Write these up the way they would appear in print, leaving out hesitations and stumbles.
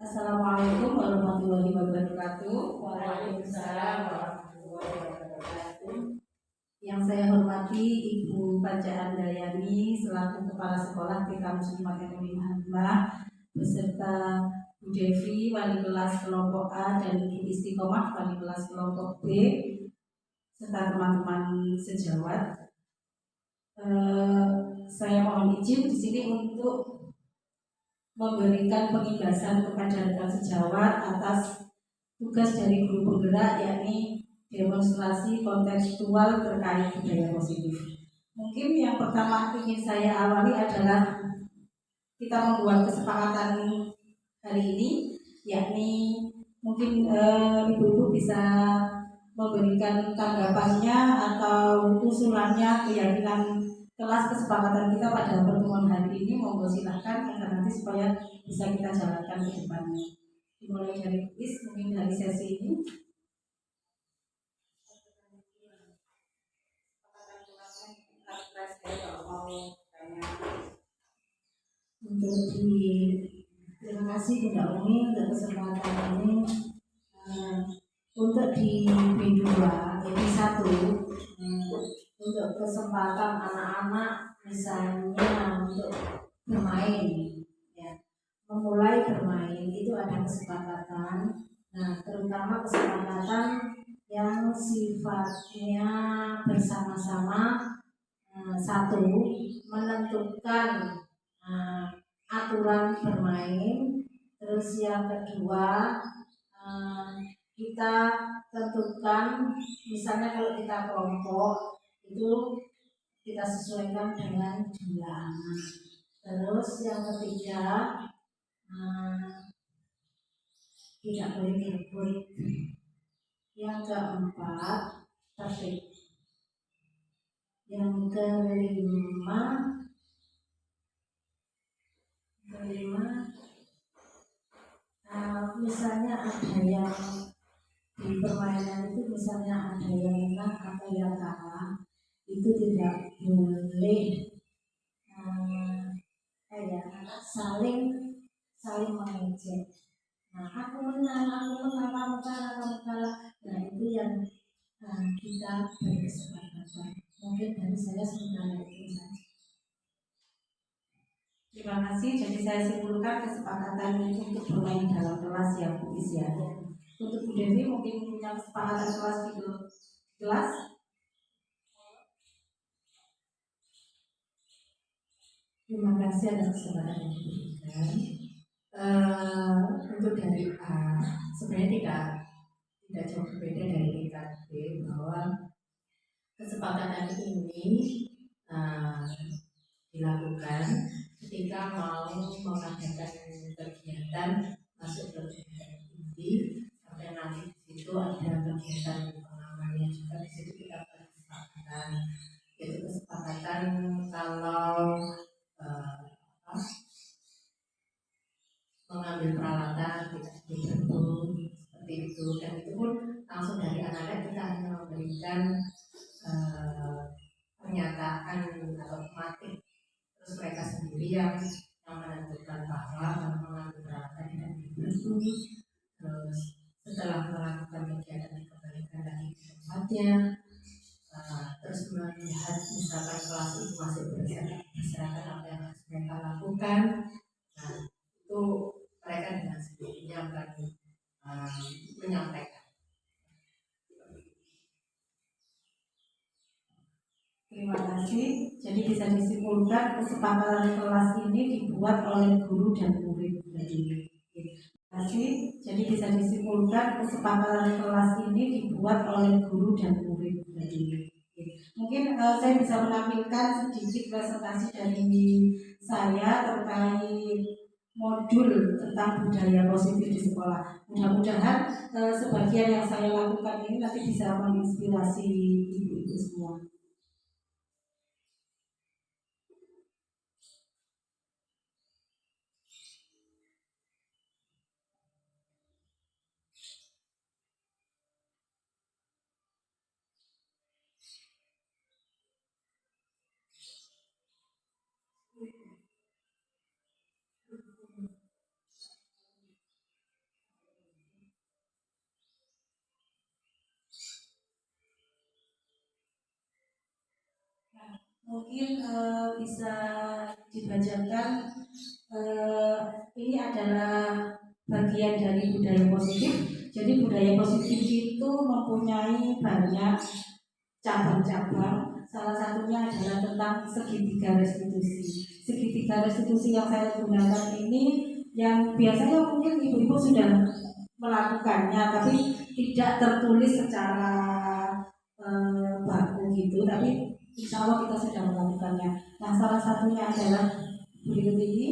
Assalamualaikum warahmatullahi wabarakatuh. Waalaikumsalam warahmatullahi wabarakatuh. Yang saya hormati Ibu Paja Andayani selaku Kepala Sekolah TK Muslimat MUI Hambah beserta Bu Devi Wali Kelas Kelompok A dan Ibu Istiqomah Wali Kelas Kelompok B serta teman-teman sejawat. Saya mohon izin di sini untuk memberikan pengibasan kepada rekan sejawat atas tugas dari guru penggerak, yakni demonstrasi kontekstual terkait budaya positif. Mungkin yang pertama ingin saya awali adalah kita membuat kesepakatan hari ini, yakni mungkin ibu-ibu bisa memberikan tanggapannya atau usulannya, keyakinan kelas kesepakatan kita pada pertemuan hari ini. Monggo silahkan agar nanti supaya bisa kita jalankan ke depannya. Dimulai dari kuis mungkin dari sesi ini. Terima kasih Bunda Umi untuk kesempatan ini. Untuk di B2 ini 1 untuk kesempatan anak-anak misalnya untuk bermain, ya, memulai bermain itu ada kesepakatan. Nah, terutama kesepakatan yang sifatnya bersama-sama. 1, menentukan aturan bermain. Terus yang kedua, kita tentukan misalnya kalau kita kelompok itu kita sesuaikan dengan jumlah anak. Terus yang ketiga, tidak boleh berebut. Yang keempat, tertib. Yang kelima, misalnya ada yang di permainan itu misalnya ada yang menang atau yang kalah, itu tidak boleh saling mengejek. Nah, aku menang, kamu kalah. Nah, itu yang kita berkesepakatan. Mungkin dari saya sebenarnya itu saja. Terima kasih. Jadi saya simpulkan kesepakatan ini untuk bermain dalam kelas ya Bu Is ya. Untuk Bu Devi mungkin punya kesepakatan kelas di kelas. Terima kasih atas kesempatan yang diberikan. Untuk dari A sebenarnya tidak jauh berbeda dari tingkat B, bahwa kesepakatan ini dilakukan ketika mau mengadakan kegiatan masuk ke kegiatan inti, sampai nanti di situ ada kegiatan pengamannya juga. Di situ kita kesepakatan, yaitu kesepakatan kalau mengambil peralatan tidak dibentuk seperti itu, dan itu pun langsung dari anak-anak kita hanya memberikan pernyataan atau materi, terus mereka sendiri yang menentukan bahwa mengambil peralatan tidak dibentuk. Terus setelah melakukan kegiatan dikembalikan lagi ke tempatnya, terus melihat misalkan kelas itu masih berserakan apa yang harus mereka lakukan. Nah, itu mereka dengan sendirinya akan menyampaikan. Terima kasih. Jadi bisa disimpulkan kesepakatan kelas ini dibuat oleh guru dan murid. Terima kasih. Jadi bisa disimpulkan kesepakatan kelas ini dibuat oleh guru dan murid. Mungkin saya bisa menampilkan sedikit presentasi dari saya terkait modul tentang budaya positif di sekolah. Mudah-mudahan sebagian yang saya lakukan ini nanti bisa menginspirasi ibu-ibu semua. mungkin bisa dibacakan. Ini adalah bagian dari budaya positif. Jadi budaya positif itu mempunyai banyak cabang-cabang. Salah satunya adalah tentang segitiga restitusi. Segitiga restitusi yang saya gunakan ini yang biasanya mungkin ibu-ibu sudah melakukannya, tapi tidak tertulis secara baku gitu, tapi insya Allah kita sudah melakukannya. Nah, salah satunya adalah berikut ini.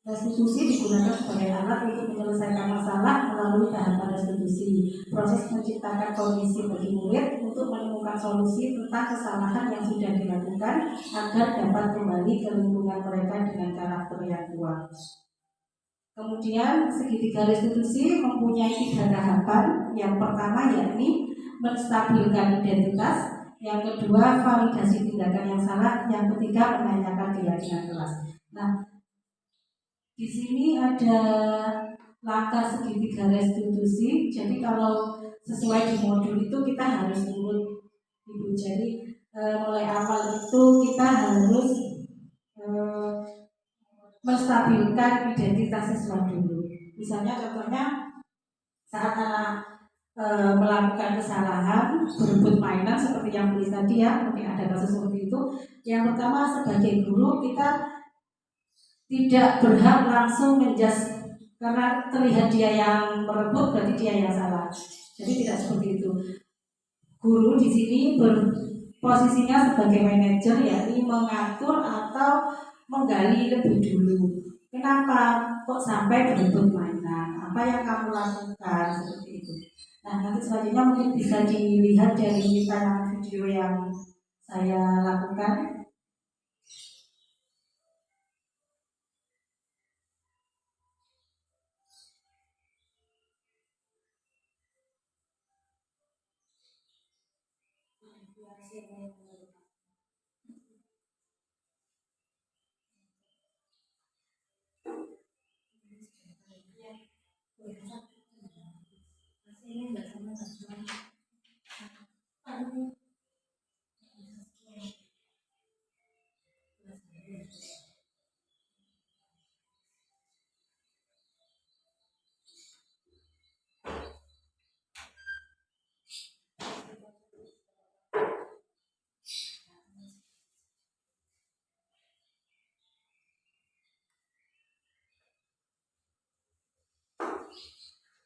Restitusi digunakan sebagai alat untuk menyelesaikan masalah melalui tahapan restitusi. Proses menciptakan kondisi bagi murid untuk menemukan solusi tentang kesalahan yang sudah dilakukan agar dapat kembali ke lingkungan mereka dengan karakter yang kuat. Kemudian segitiga restitusi mempunyai 3 tahapan. Yang pertama yakni menstabilkan identitas, yang kedua validasi tindakan yang salah, yang ketiga menanyakan keyakinan kelas. Nah, di sini ada langkah segitiga restitusi. Jadi kalau sesuai di modul itu kita harus urut, Ibu. Jadi mulai awal itu kita harus menstabilkan identitas siswa dulu. Misalnya contohnya saat anak melakukan kesalahan berebut mainan seperti yang tulis tadi ya, mungkin ada kasus seperti itu. Yang pertama, sebagai guru kita tidak berhak langsung menjudge karena terlihat dia yang merebut berarti dia yang salah. Jadi tidak seperti itu. Guru di sini berposisinya sebagai manajer, yakni mengatur atau menggali lebih dulu. Kenapa kok sampai berebut mainan? Apa yang kamu lakukan seperti itu? Nah, nanti selanjutnya mungkin bisa dilihat dari tayangan video yang saya lakukan.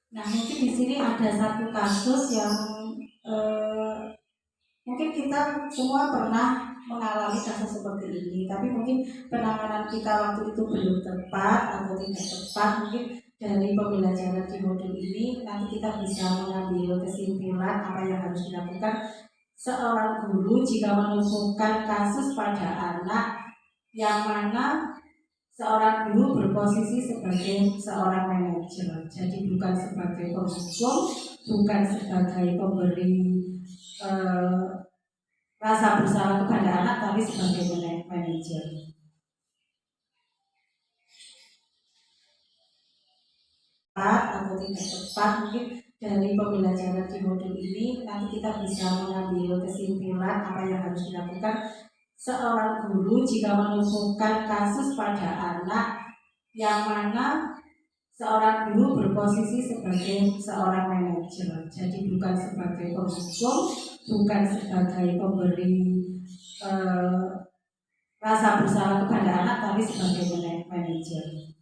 Nah, mungkin di sini ada satu kasus yang mungkin kita semua pernah mengalami kasus seperti ini, tapi mungkin penanganan kita waktu itu belum tepat atau tidak tepat. Mungkin dari pembelajaran di modul ini nanti kita bisa mengambil kesimpulan apa yang harus dilakukan seorang guru jika menemukan kasus pada anak yang mana seorang guru berposisi sebagai seorang manajer, jadi bukan sebagai penghukum, bukan sebagai pemberi rasa bersalah kepada anak, tapi sebagai manajer. Tepat atau tidak tepat, mungkin dari pembelajaran di modul ini nanti kita bisa mengambil kesimpulan apa yang harus dilakukan seorang guru jika menemukan kasus pada anak yang mana seorang guru berposisi sebagai seorang manajer, jadi bukan sebagai penghukum, bukan sebagai pemberi rasa bersalah kepada anak, tapi sebagai manajer.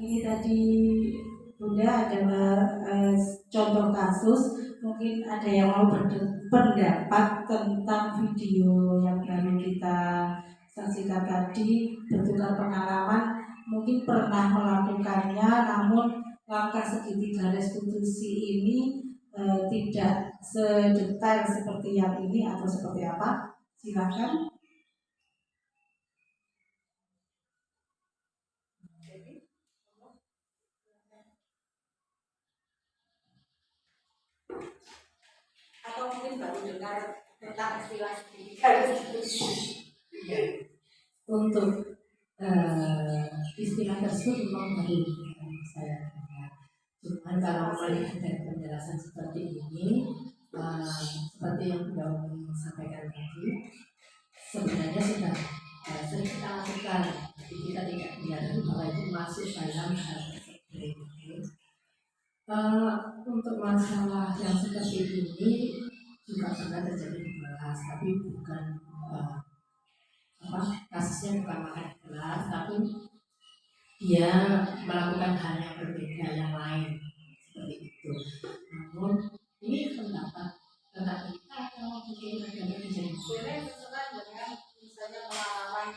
Ini tadi Bunda adalah contoh kasus. Mungkin ada yang mau berpendapat tentang video yang baru kita saksikan tadi, bertukar pengalaman. Mungkin pernah melakukannya, namun langkah segitiga restitusi ini tidak sedetail seperti yang ini atau seperti apa? Silakan. Atau mungkin baru dengar tentang istilah segitiga restitusi. Untuk istilah tersebut memang baru saya dengar. Cuman kalau melihat dari penjelasan seperti ini, seperti yang sudah sampaikan tadi, sebenarnya sudah sering kita lakukan, tapi kita tidak menyadari bahwa itu masuk dalam hal tersebut. Untuk masalah yang seperti ini juga pernah terjadi di kelas, tapi bukan kasusnya bukan makan di kelas, tapi dia melakukan hal yang berbeda yang lain seperti itu. Namun ini pendapat kita atau mungkin ada kejadian sesuai dengan misalnya pengalaman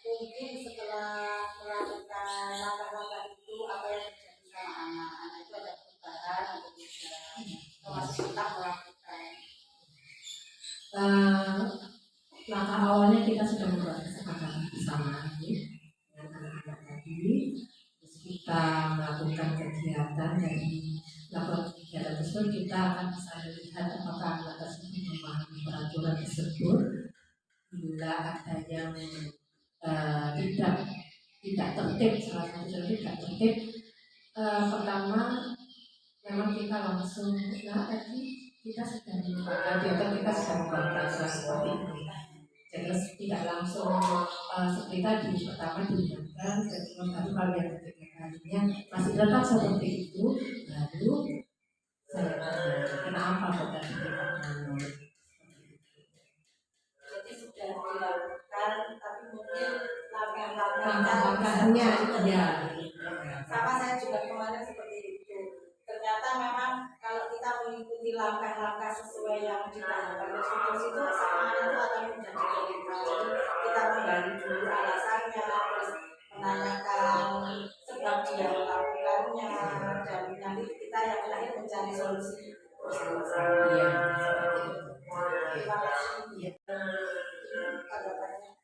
mungkin setelah melakukan langkah-langkah itu apa yang terjadi sama anak itu ada perubahan atau tidak, termasuk kita melakukan langkah awalnya kita sudah membuat kesepakatan bersama dengan anak-anak tadi, terus kita melakukan kegiatan dari laporan kegiatan tersebut kita akan bisa melihat apakah anak tersebut memahami peraturan tersebut. Bila ada yang tidak tertib, salah satu yang tidak tertib, pertama memang kita langsung tadi kita sudah menyepakati atau kita sudah membuat peraturan seperti itu. Terus tidak langsung seperti tadi, pertama diingatkan, kedua baru kalau yang ketiga kalinya masih tetap seperti itu, baru saya tanya kenapa kok tadi tidak menurut. Jadi sudah dilakukan, tapi mungkin langkah-langkahnya ya. Sama saya juga kemarin seperti itu. Ternyata memang kalau kita mengikuti langkah-langkah sesuai yang ditanyakan restitusi itu sama itu akan menjadi kelima. Jadi kita menggali dulu alasannya, terus menanyakan sebab dia melakukannya, dan nanti kita yang terakhir mencari solusi bersama-sama. Iya. Terima kasih. Tanggapannya.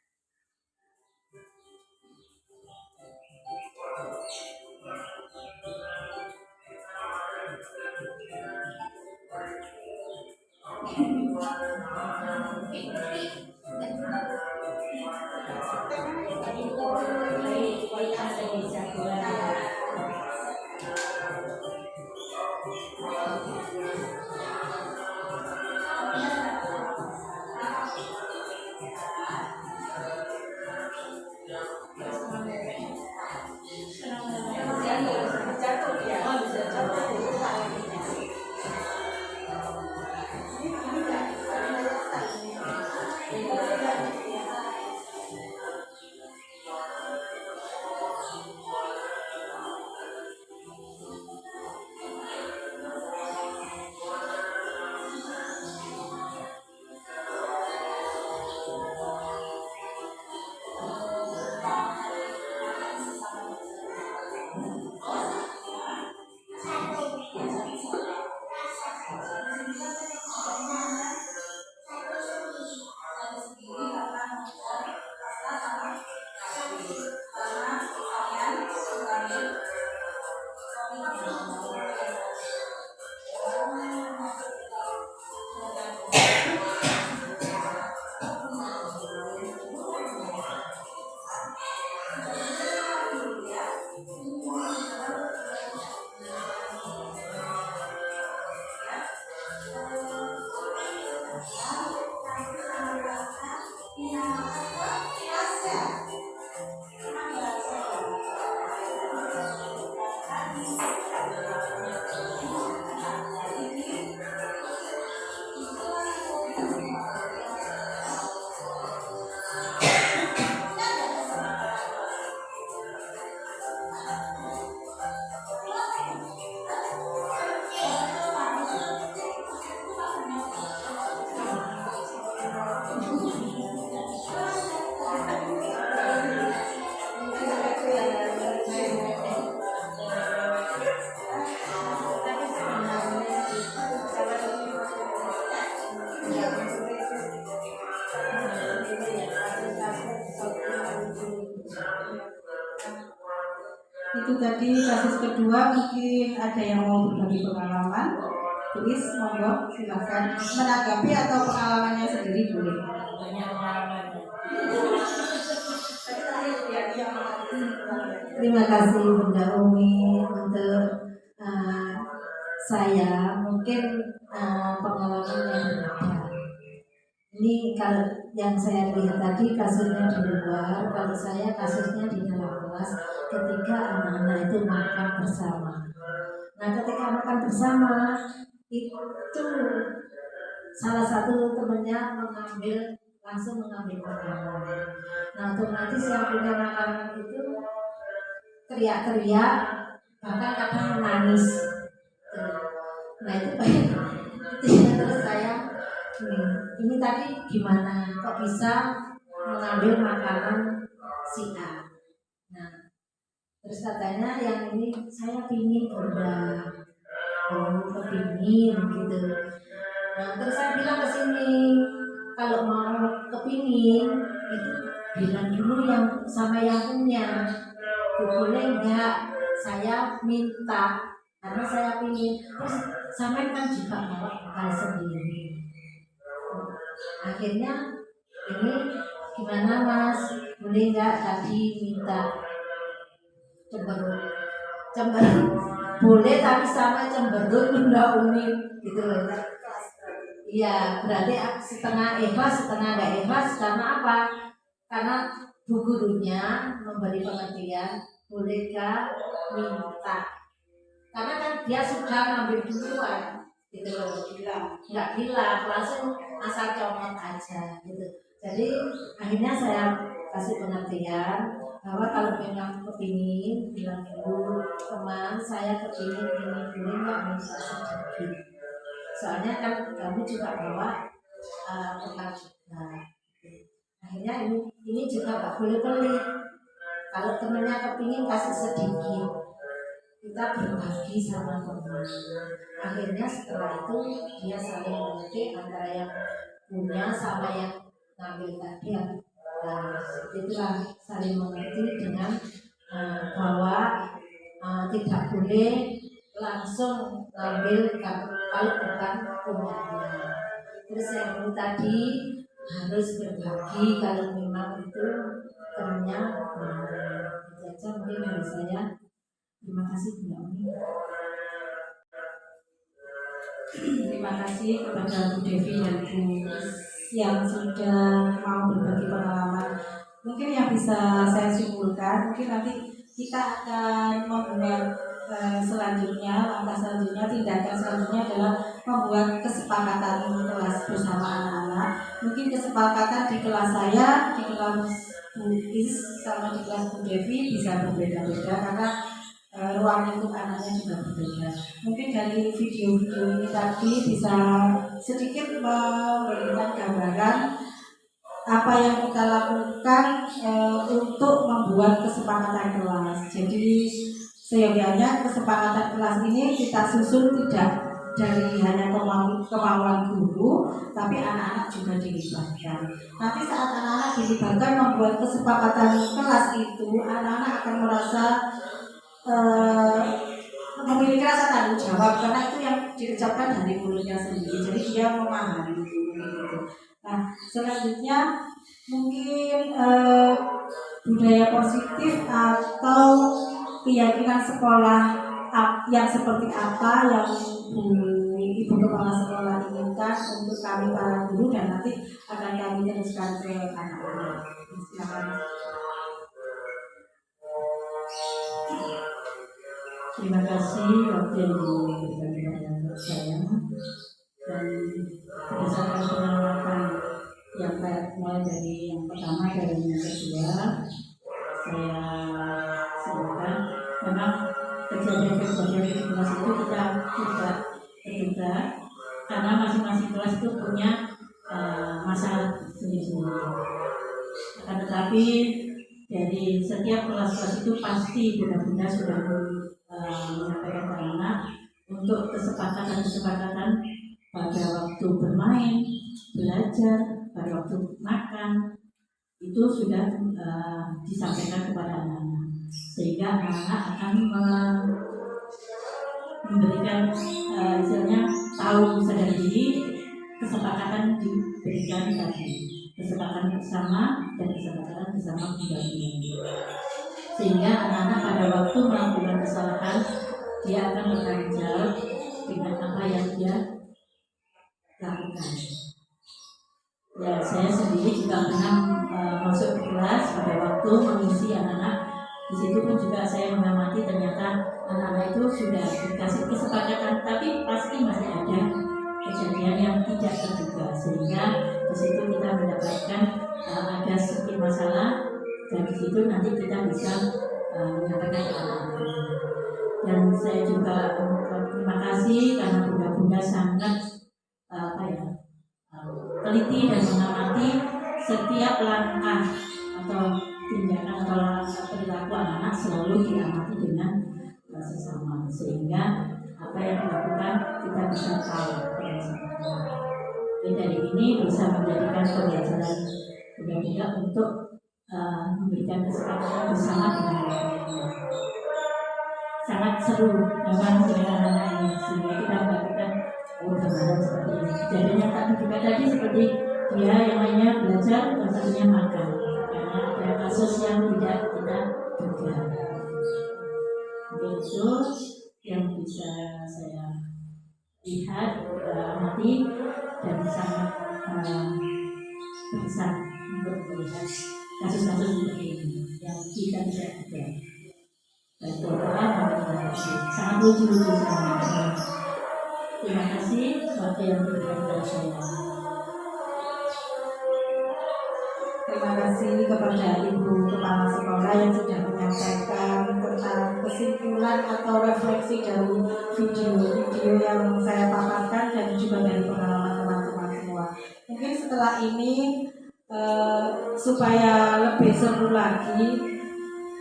Itu tadi kasus kedua, mungkin ada yang mau berbagi pengalaman. Tulis, monggo, silakan menanggapi atau pengalamannya sendiri boleh. Banyak pengalaman. Terima kasih Bunda Umi untuk saya mungkin pengalaman yang berbeda. Ini kalau yang saya lihat tadi kasusnya di luar, kalau saya kasusnya di dalam kelas ketika anak-anak itu makan bersama. Nah ketika makan bersama itu salah satu temannya langsung mengambil makanan. Nah otomatis yang punya makanan itu teriak-teriak, bahkan kadang menangis. Nah itu terus saya ini tadi gimana kok bisa mengambil makanan si A. Nah terus katanya yang ini saya pingin Bunda, kepingin gitu. Nah terus saya bilang ke sini kalau mau kepingin itu bilang dulu yang sama yang punya, boleh nggak saya minta karena saya pingin. Terus sampai kan juga bawa bekal sendiri. Akhirnya ini gimana Mas, boleh nggak tadi minta cemberut boleh tapi sama cemberut Bunda Umi gitu loh. Iya berarti setengah ikhlas setengah nggak ikhlas karena apa? Karena bu gurunya memberi pengertian bolehkah minta, karena kan dia sudah ngambil duluan gitu loh, nggak bilang langsung asal comot aja gitu. Jadi akhirnya saya kasih pengertian bahwa kalau memang kepingin bilang dulu teman saya kepingin ini nggak bisa sedikit, soalnya kan kami juga bawa bekal juga. Akhirnya ini juga nggak boleh pelit. Kalau temennya kepingin kasih sedikit, kita berbagi sama teman. Akhirnya setelah itu dia saling mengerti antara yang punya sama yang ngambil tadi. Itulah saling mengerti dengan bahwa tidak boleh langsung ngambil kalau bukan punyanya. Terus yang tadi harus berbagi kalau memang itu temannya itu aja mungkin dari saya. Terima kasih Bunda Umi. Terima kasih kepada Bu Devi dan Bu yang sudah mau berbagi pengalaman. Mungkin yang bisa saya simpulkan, mungkin nanti kita akan membuat selanjutnya, langkah selanjutnya, tindakan selanjutnya adalah membuat kesepakatan kelas bersama anak-anak. Mungkin kesepakatan di kelas saya, di kelas Bu Is sama di kelas Bu Devi bisa berbeda-beda karena ruang lingkup anaknya juga berbeda. Mungkin dari video-video ini tadi bisa sedikit memberikan gambaran apa yang kita lakukan untuk membuat kesepakatan kelas. Jadi seyogianya kesepakatan kelas ini kita susun tidak dari hanya kemauan guru, tapi anak-anak juga dilibatkan. Nanti saat anak-anak dilibatkan membuat kesepakatan kelas itu, anak-anak akan merasa memiliki rasa tanggung jawab karena itu yang diucapkan dari mulutnya sendiri, jadi dia memahami itu gitu. Nah selanjutnya mungkin budaya positif atau keyakinan sekolah yang seperti apa yang Ibu Kepala Sekolah inginkan untuk kami para guru dan nanti akan kami teruskan ke anak-anak. Silakan. Terima kasih waktu yang diberikan kepada saya dan berdasarkan pengalaman yang mulai dari yang pertama dan yang kedua saya sebutkan memang kejadian-kejadian di kelas itu kita tidak terduga karena masing-masing kelas itu punya masalah sendiri-sendiri. Akan tetapi dari setiap kelas-kelas itu pasti benar-benar sudah menyampaikan ke anak untuk kesepakatan pada waktu bermain, belajar, pada waktu makan itu sudah disampaikan kepada anak-anak. sehingga anak-anak akan memberikan istilahnya tahu sadar diri, kesepakatan diberikan tadi, kesepakatan bersama dan kesepakatan bersama kembali, sehingga anak-anak pada waktu melakukan kesalahan dia akan bertanggung jawab dengan apa yang dia lakukan. Ya, saya sendiri juga pernah masuk ke kelas pada waktu mengisi anak-anak. Di situ pun juga saya mengamati ternyata anak-anak itu sudah dikasih kesepakatan, tapi pasti masih ada kejadian yang tidak terduga, sehingga di situ kita mendapatkan ada sedikit masalah, dan di situ nanti kita bisa menyampaikan ke anak-anak. Dan saya juga terima kasih karena bunda-bunda sangat teliti dan mengamati setiap langkah atau tindakan atau perilaku anak-anak selalu diamati dengan sesama, sehingga apa yang dilakukan kita bisa tahu. Dan dari ini bisa menjadikan pembelajaran bunda-bunda untuk memberikan kesepakatan bersama dengan anak-anak. Sangat seru memang dengan anak-anak ini, sehingga kita melakukan gambaran seperti ini. Kejadian yang juga tadi seperti dia yang lainnya belajar, dan satunya makan, karena ada kasus yang tidak kita duga. Itu yang bisa saya lihat, amati, dan sangat besar untuk melihat kasus-kasus seperti ini yang kita tidak duga. Dan doa sangat lucu-lucu sekali. Terima kasih waktu yang diberikan kepada saya. Terima kasih kepada Ibu Kepala Sekolah yang sudah menyampaikan tentang kesimpulan atau refleksi dari video yang saya paparkan dan juga dari pengalaman teman-teman semua. Mungkin setelah ini supaya lebih seru lagi,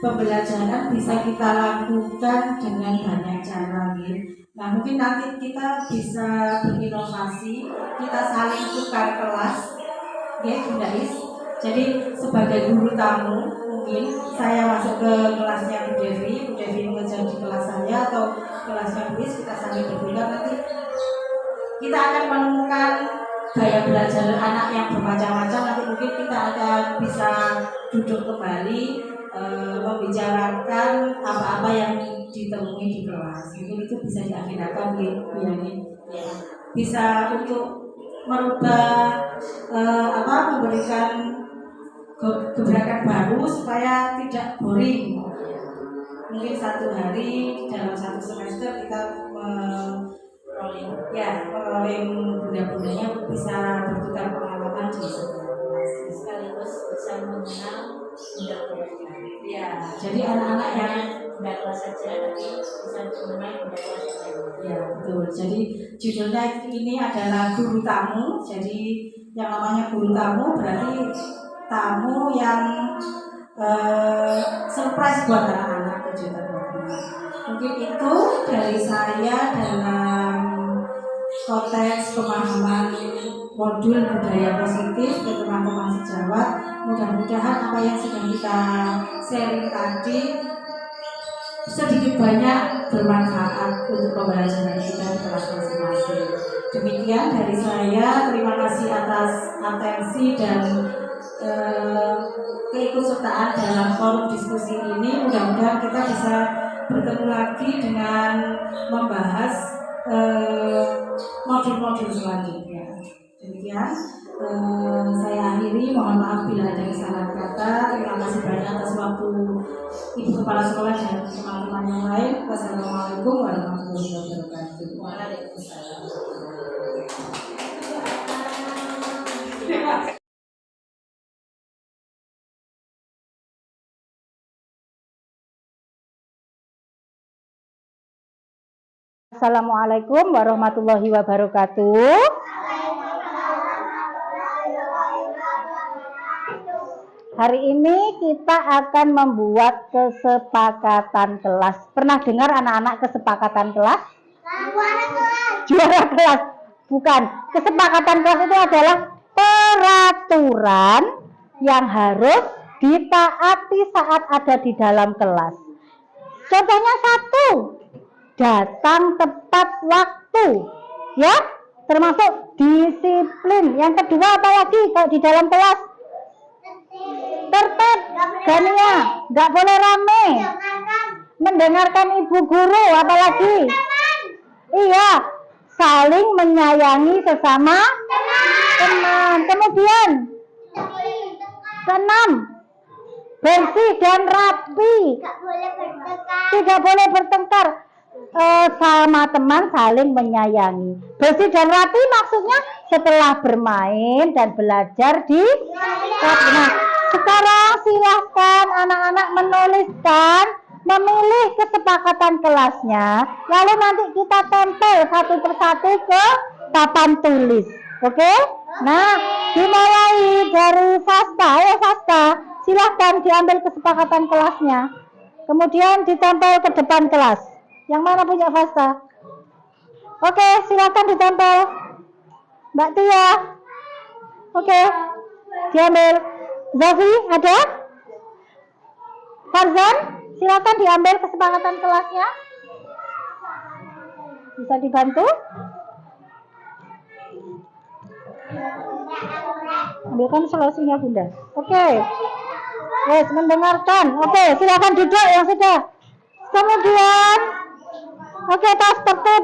pembelajaran bisa kita lakukan dengan banyak cara, gitu. Nah, mungkin nanti kita bisa berinovasi, kita saling tukar kelas, ya Bunda Is. Jadi sebagai guru tamu, mungkin saya masuk ke kelasnya Bu Devi mengajar di kelas saya atau kelasnya Bu Is, kita saling bertukar. Nanti kita akan menemukan gaya belajar anak yang bermacam-macam. Nanti mungkin kita akan bisa duduk kembali, membicarakan apa-apa yang ditemui di kelas. Mungkin itu bisa diagendakan, bisa untuk merubah memberikan gebrakan baru supaya tidak boring. Mungkin satu hari dalam satu semester kita rolling bunda-bundanya bisa bertukar pengalaman di kelas, sekaligus bisa mengenal bunda-bunda. Ya, jadi anak-anak yang bunda kelas saja tapi bisa mengenal bunda kelas saja. Ya, betul. Jadi judulnya ini adalah guru tamu. Jadi yang namanya guru tamu berarti tamu yang surprise buat anak-anak, kejutan buat anak. Mungkin itu dari saya dalam konteks pemahaman modul budaya positif ke teman-teman sejawat. Mudah-mudahan apa yang sudah kita sharing tadi sedikit banyak bermanfaat untuk pembelajaran kita di kelas masing-masing. Demikian dari saya, terima kasih atas atensi dan keikutsertaan dalam forum diskusi ini. Mudah-mudahan kita bisa bertemu lagi dengan membahas modul-modul selanjutnya. Demikian saya akhiri, mohon maaf bila ada kesalahan kata. Terima kasih banyak atas waktu Ibu Kepala Sekolah dan teman-teman yang lain. Wassalamualaikum warahmatullahi wabarakatuh. Waalaikumsalam. Terima kasih. Assalamualaikum warahmatullahi wabarakatuh. Hari ini kita akan membuat kesepakatan kelas. Pernah dengar anak-anak kesepakatan kelas? Juara kelas. Bukan. Kesepakatan kelas itu adalah peraturan yang harus ditaati saat ada di dalam kelas. Contohnya 1, datang tepat waktu, ya, termasuk disiplin. Yang kedua apa lagi kalau di dalam kelas? Tertib, Gania, nggak boleh rame, mendengarkan ibu guru, apalagi? Iya, saling menyayangi sesama teman. Kemudian keenam, bersih dan rapi, tidak boleh bertengkar. Sama teman saling menyayangi. Bersih dan rapi maksudnya setelah bermain dan belajar di kelas. Nah, sekarang silahkan anak-anak menuliskan, memilih kesepakatan kelasnya, lalu nanti kita tempel satu persatu ke papan tulis. Oke? Nah, dimulai dari Sasta. Ayo Sasta, silahkan diambil kesepakatan kelasnya, kemudian ditempel ke depan kelas. Yang mana punya Sasta? Oke, silahkan ditempel. Mbak Tia. Oke, diambil. Zafi, ada? Farzan, silakan diambil kesepakatan kelasnya. Bisa dibantu? Ambilkan solusinya Bunda. Oke. Yes, mendengarkan. Oke, silakan duduk yang sudah. Kemudian, oke, tas tertib.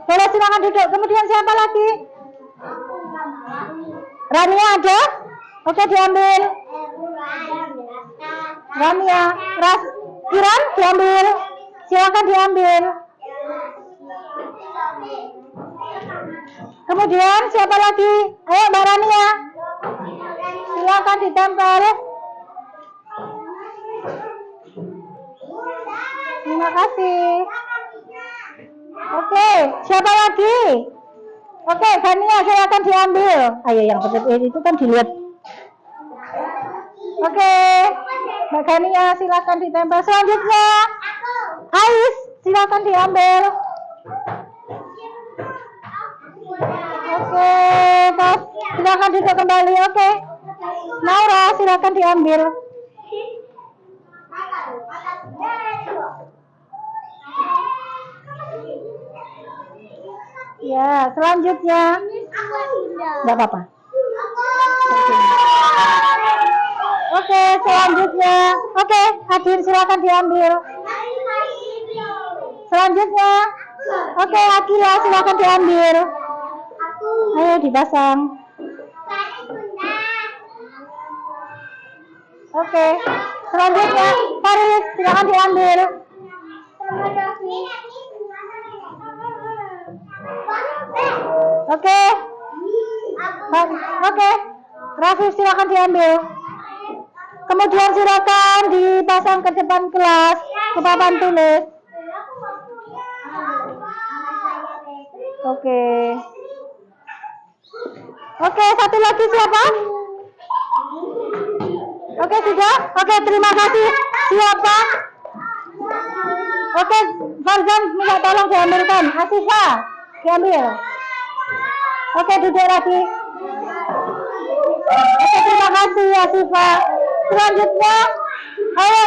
Boleh silakan duduk. Kemudian siapa lagi? Rania ada? Oke, diambil. Rania, Kiran diambil. Silakan diambil. Kemudian siapa lagi? Ayo Mbak Rania. Silakan ditempel. Terima kasih. Oke, siapa lagi? Oke, Gania silakan diambil. Ayo yang seperti itu kan dilihat. Oke, Mbak Gania silakan ditempel. Selanjutnya, Ais silakan diambil. Oke, Mas silakan duduk kembali. Oke, Naura silakan diambil. Ya, selanjutnya. Enggak apa-apa. Oke, selanjutnya. Oke, Hadir silakan diambil. Selanjutnya. Oke, Akila silakan diambil. Ayo dipasang. Oke, selanjutnya Faris silakan diambil. Oke. Oke. Rafif silakan diambil. Kemudian silakan dipasang ke depan kelas, ke papan tulis. Oke. Oke, satu lagi siapa? Oke, sudah? Oke, terima kasih. Siapa? Oke, Farzan minta tolong diambilkan. Asifah, diambil. Oke, duduk lagi. Oke, terima kasih Asifah. Selanjutnya, ayo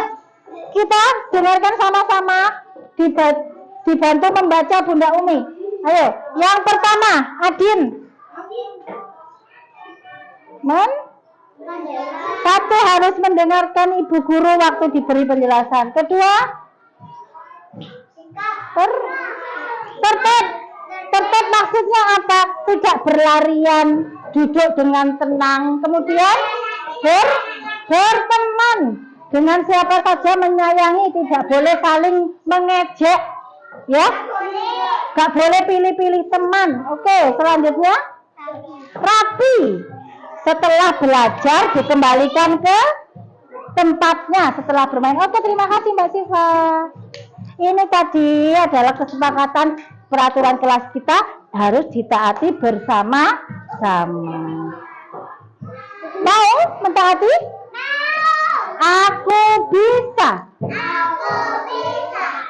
kita dengarkan sama-sama, dibantu membaca Bunda Umi. Ayo, yang pertama, Adin. Satu, harus mendengarkan ibu guru waktu diberi penjelasan. Kedua, tertib. Tertib maksudnya apa? Tidak berlarian, duduk dengan tenang. Kemudian berteman dengan siapa saja, menyayangi, tidak boleh saling mengejek, ya. Gak boleh pilih-pilih teman. Oke, selanjutnya rapi. Setelah belajar dikembalikan ke tempatnya setelah bermain. Oke, terima kasih Mbak Siva. Ini tadi adalah kesepakatan peraturan kelas kita harus ditaati bersama-sama. Mau mentaati? Aku bisa.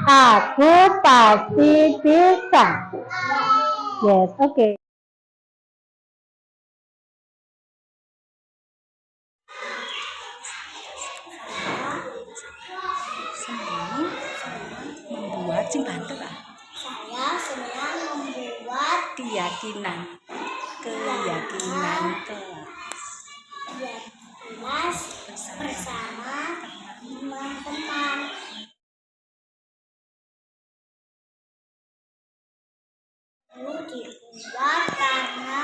Aku pasti bisa. Yes, oke. Sing bantu lah. Saya senang membuat Keyakinan kelas bersama teman-teman. Perlu dibuat karena